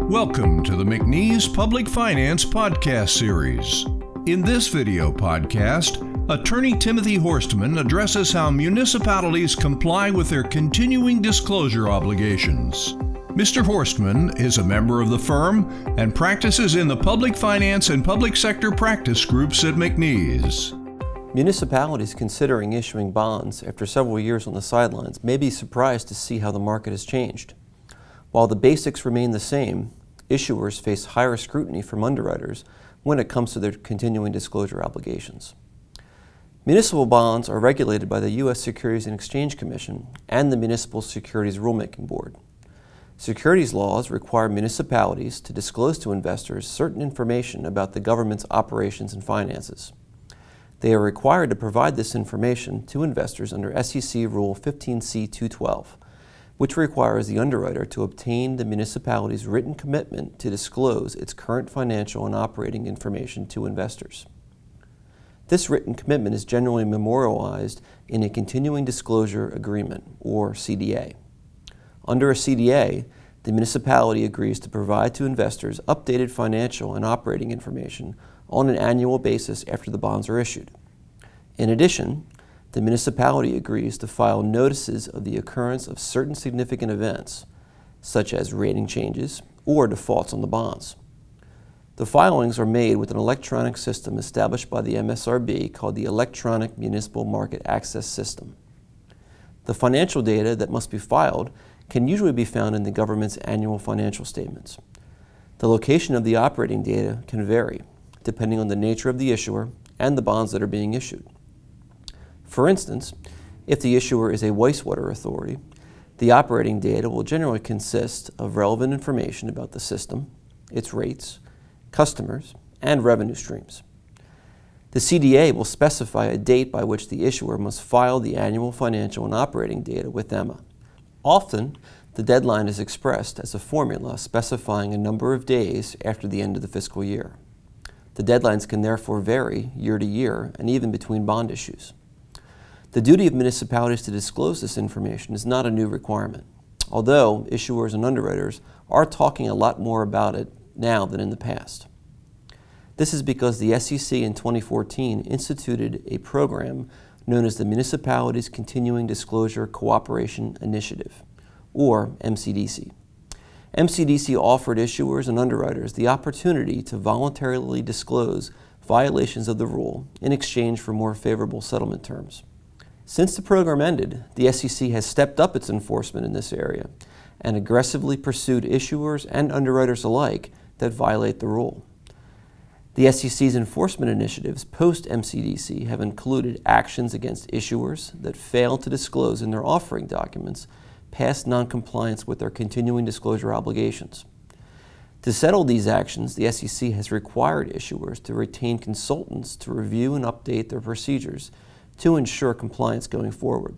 Welcome to the McNeese Public Finance Podcast Series. In this video podcast, Attorney Timothy Horstman addresses how municipalities comply with their continuing disclosure obligations. Mr. Horstman is a member of the firm and practices in the public finance and public sector practice groups at McNeese. Municipalities considering issuing bonds after several years on the sidelines may be surprised to see how the market has changed. While the basics remain the same, issuers face higher scrutiny from underwriters when it comes to their continuing disclosure obligations. Municipal bonds are regulated by the U.S. Securities and Exchange Commission and the Municipal Securities Rulemaking Board. Securities laws require municipalities to disclose to investors certain information about the government's operations and finances. They are required to provide this information to investors under SEC Rule 15c-212, which requires the underwriter to obtain the municipality's written commitment to disclose its current financial and operating information to investors. This written commitment is generally memorialized in a Continuing Disclosure Agreement, or CDA. Under a CDA, the municipality agrees to provide to investors updated financial and operating information on an annual basis after the bonds are issued. In addition, the municipality agrees to file notices of the occurrence of certain significant events, such as rating changes or defaults on the bonds. The filings are made with an electronic system established by the MSRB called the Electronic Municipal Market Access System. The financial data that must be filed can usually be found in the government's annual financial statements. The location of the operating data can vary, depending on the nature of the issuer and the bonds that are being issued. For instance, if the issuer is a wastewater authority, the operating data will generally consist of relevant information about the system, its rates, customers, and revenue streams. The CDA will specify a date by which the issuer must file the annual financial and operating data with EMMA. Often, the deadline is expressed as a formula specifying a number of days after the end of the fiscal year. The deadlines can therefore vary year to year and even between bond issues. The duty of municipalities to disclose this information is not a new requirement, although issuers and underwriters are talking a lot more about it now than in the past. This is because the SEC in 2014 instituted a program known as the Municipalities Continuing Disclosure Cooperation Initiative, or MCDC. MCDC offered issuers and underwriters the opportunity to voluntarily disclose violations of the rule in exchange for more favorable settlement terms. Since the program ended, the SEC has stepped up its enforcement in this area and aggressively pursued issuers and underwriters alike that violate the rule. The SEC's enforcement initiatives post-MCDC have included actions against issuers that fail to disclose in their offering documents past noncompliance with their continuing disclosure obligations. To settle these actions, the SEC has required issuers to retain consultants to review and update their procedures to ensure compliance going forward.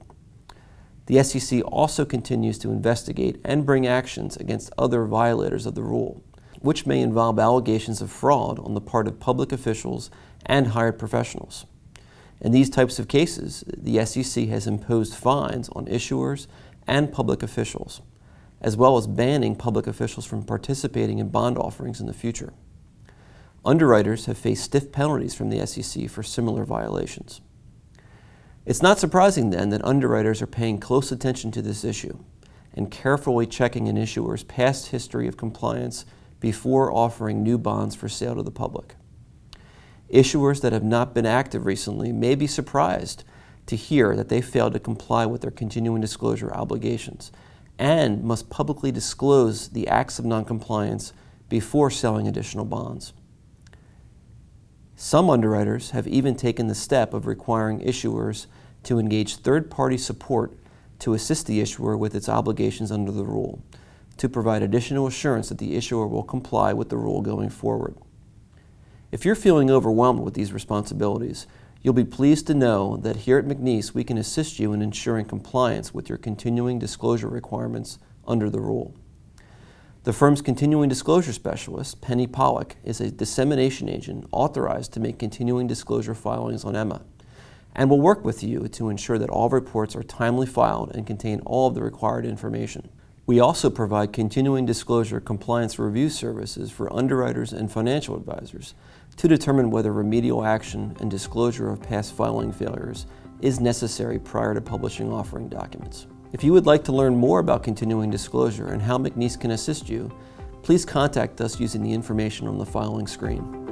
The SEC also continues to investigate and bring actions against other violators of the rule, which may involve allegations of fraud on the part of public officials and hired professionals. In these types of cases, the SEC has imposed fines on issuers and public officials, as well as banning public officials from participating in bond offerings in the future. Underwriters have faced stiff penalties from the SEC for similar violations. It's not surprising then that underwriters are paying close attention to this issue and carefully checking an issuer's past history of compliance before offering new bonds for sale to the public. Issuers that have not been active recently may be surprised to hear that they failed to comply with their continuing disclosure obligations and must publicly disclose the acts of noncompliance before selling additional bonds. Some underwriters have even taken the step of requiring issuers to engage third-party support to assist the issuer with its obligations under the rule, to provide additional assurance that the issuer will comply with the rule going forward. If you're feeling overwhelmed with these responsibilities, you'll be pleased to know that here at McNeese we can assist you in ensuring compliance with your continuing disclosure requirements under the rule. The firm's continuing disclosure specialist, Penny Pollock, is a dissemination agent authorized to make continuing disclosure filings on EMMA, and will work with you to ensure that all reports are timely filed and contain all of the required information. We also provide continuing disclosure compliance review services for underwriters and financial advisors to determine whether remedial action and disclosure of past filing failures is necessary prior to publishing offering documents. If you would like to learn more about continuing disclosure and how McNeese can assist you, please contact us using the information on the following screen.